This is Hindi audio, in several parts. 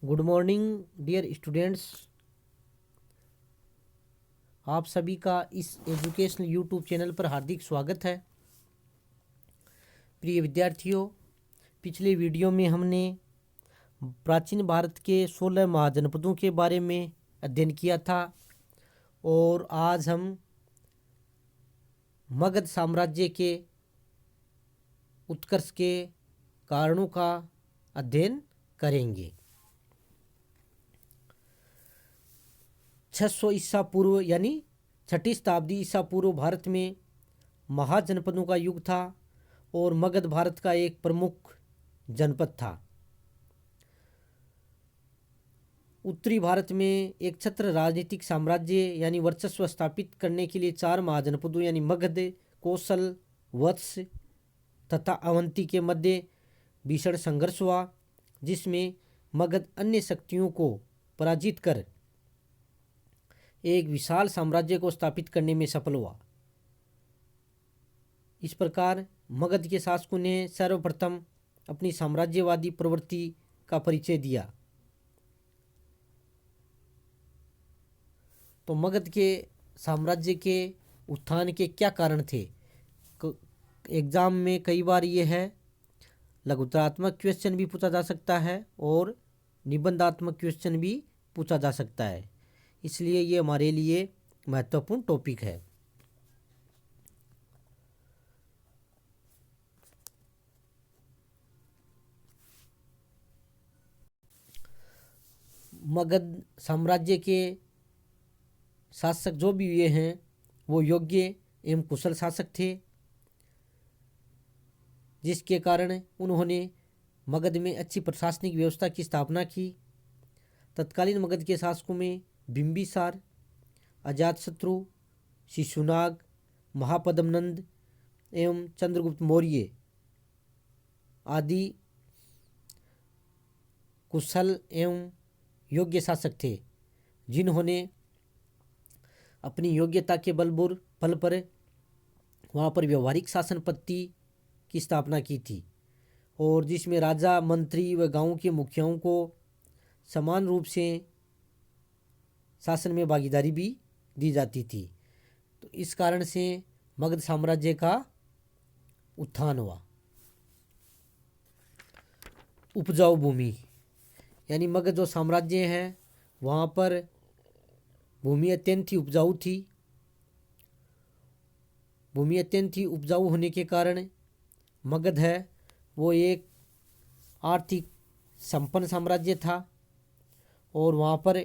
Good morning dear students. आप सभी का इस एजुकेशनल यूट्यूब चैनल पर हार्दिक स्वागत है। प्रिय विद्यार्थियों, पिछले वीडियो में हमने प्राचीन भारत के 16 महाजनपदों के बारे में अध्ययन किया था और आज हम मगध साम्राज्य के उत्कर्ष के कारणों का अध्ययन करेंगे। 600 ईसा पूर्व यानी 6ठी शताब्दी ईसा पूर्व भारत में महाजनपदों का युग था और मगध भारत का एक प्रमुख जनपद था। उत्तरी भारत में एक छत्र राजनीतिक साम्राज्य यानी वर्चस्व स्थापित करने के लिए 4 महाजनपदों यानी मगध, कौशल, वत्स तथा अवंती के मध्य भीषण संघर्ष हुआ, जिसमें मगध अन्य शक्तियों को पराजित कर एक विशाल साम्राज्य को स्थापित करने में सफल हुआ। इस प्रकार मगध के शासकों ने सर्वप्रथम अपनी साम्राज्यवादी प्रवृत्ति का परिचय दिया। तो मगध के साम्राज्य के उत्थान के क्या कारण थे? एग्जाम में कई बार ये है, लघुतरात्मक क्वेश्चन भी पूछा जा सकता है और निबंधात्मक क्वेश्चन भी पूछा जा सकता है, इसलिए ये हमारे लिए महत्वपूर्ण टॉपिक है। मगध साम्राज्य के शासक जो भी हुए हैं वो योग्य एवं कुशल शासक थे, जिसके कारण उन्होंने मगध में अच्छी प्रशासनिक व्यवस्था की स्थापना की। तत्कालीन मगध के शासकों में बिंबिसार, अजातशत्रु, शिशुनाग, महापद्मनंद एवं चंद्रगुप्त मौर्य आदि कुशल एवं योग्य शासक थे, जिन्होंने अपनी योग्यता के बल पर वहाँ पर व्यवहारिक शासन पद्धति की स्थापना की थी और जिसमें राजा, मंत्री व गांव के मुखियाओं को समान रूप से शासन में भागीदारी भी दी जाती थी। तो इस कारण से मगध साम्राज्य का उत्थान हुआ। उपजाऊ भूमि यानी मगध जो साम्राज्य है वहाँ पर भूमि अत्यंत ही उपजाऊ थी। भूमि अत्यंत ही उपजाऊ होने के कारण मगध है वो एक आर्थिक संपन्न साम्राज्य था और वहाँ पर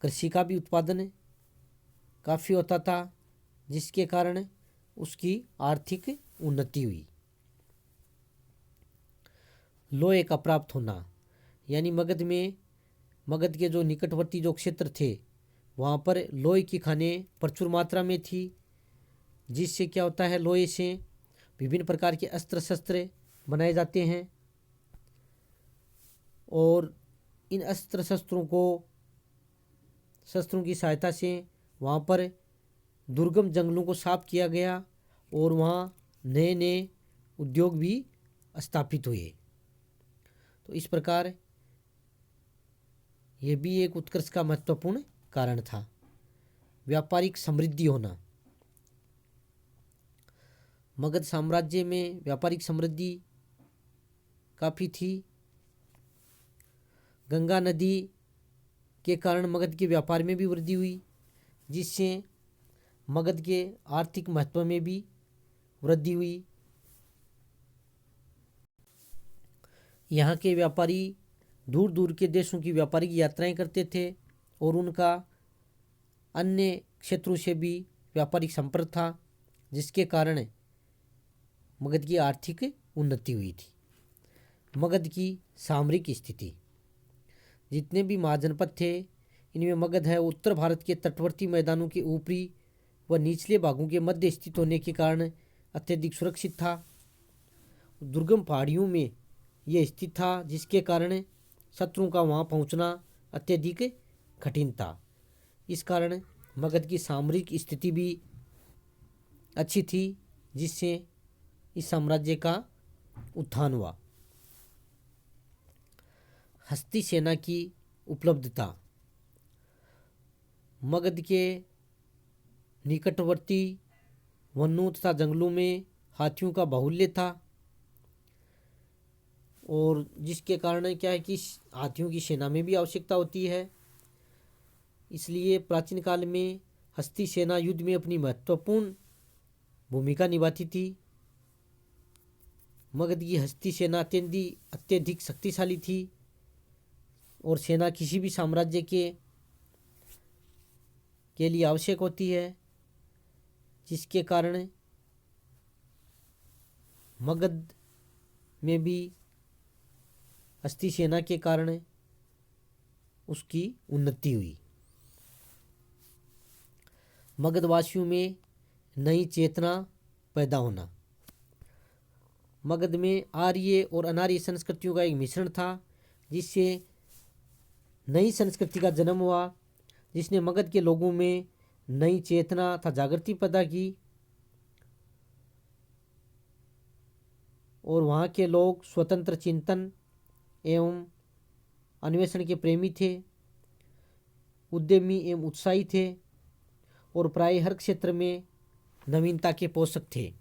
कृषि का भी उत्पादन काफ़ी होता था, जिसके कारण उसकी आर्थिक उन्नति हुई। लोहे का प्राप्त होना यानी मगध के जो निकटवर्ती जो क्षेत्र थे वहाँ पर लोहे की खानें प्रचुर मात्रा में थी, जिससे क्या होता है, लोहे से विभिन्न प्रकार के अस्त्र शस्त्र बनाए जाते हैं और इन अस्त्र शस्त्रों की सहायता से वहाँ पर दुर्गम जंगलों को साफ किया गया और वहाँ नए नए उद्योग भी स्थापित हुए। तो इस प्रकार यह भी एक उत्कर्ष का महत्वपूर्ण कारण था। व्यापारिक समृद्धि होना, मगध साम्राज्य में व्यापारिक समृद्धि काफ़ी थी। गंगा नदी के कारण मगध के व्यापार में भी वृद्धि हुई, जिससे मगध के आर्थिक महत्व में भी वृद्धि हुई। यहाँ के व्यापारी दूर दूर के देशों की व्यापारिक यात्राएं करते थे और उनका अन्य क्षेत्रों से भी व्यापारिक संपर्क था, जिसके कारण मगध की आर्थिक उन्नति हुई थी। मगध की सामरिक स्थिति, जितने भी महाजनपद थे इनमें मगध है उत्तर भारत के तटवर्ती मैदानों के ऊपरी व निचले भागों के मध्य स्थित होने के कारण अत्यधिक सुरक्षित था। दुर्गम पहाड़ियों में यह स्थित था, जिसके कारण शत्रुओं का वहाँ पहुँचना अत्यधिक कठिन था। इस कारण मगध की सामरिक स्थिति भी अच्छी थी, जिससे इस साम्राज्य का उत्थान हुआ। हस्ती सेना की उपलब्धता। मगध के निकटवर्ती वनों तथा जंगलों में हाथियों का बाहुल्य था और जिसके कारण क्या है कि हाथियों की सेना में भी आवश्यकता होती है। इसलिए प्राचीन काल में हस्ती सेना युद्ध में अपनी महत्वपूर्ण भूमिका निभाती थी। मगध की हस्ती सेना अत्यधिक शक्तिशाली थी और सेना किसी भी साम्राज्य के लिए आवश्यक होती है, जिसके कारण मगध में भी हस्ती सेना के कारण उसकी उन्नति हुई। मगधवासियों में नई चेतना पैदा होना। मगध में आर्य और अनार्य संस्कृतियों का एक मिश्रण था, जिससे नई संस्कृति का जन्म हुआ, जिसने मगध के लोगों में नई चेतना तथा जागृति पैदा की और वहाँ के लोग स्वतंत्र चिंतन एवं अन्वेषण के प्रेमी थे, उद्यमी एवं उत्साही थे और प्राय हर क्षेत्र में नवीनता के पोषक थे।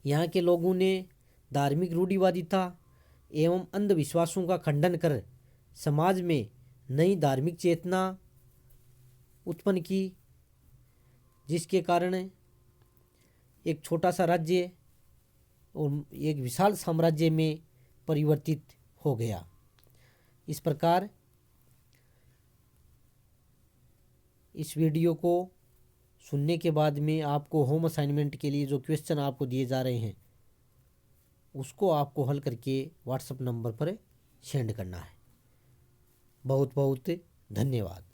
यहाँ के लोगों ने धार्मिक रूढ़िवादिता एवं अंधविश्वासों का खंडन कर समाज में नई धार्मिक चेतना उत्पन्न की, जिसके कारण एक छोटा सा राज्य और एक विशाल साम्राज्य में परिवर्तित हो गया। इस प्रकार इस वीडियो को सुनने के बाद में आपको होम असाइनमेंट के लिए जो क्वेश्चन आपको दिए जा रहे हैं उसको आपको हल करके व्हाट्सएप नंबर पर सेंड करना है। बहुत बहुत धन्यवाद।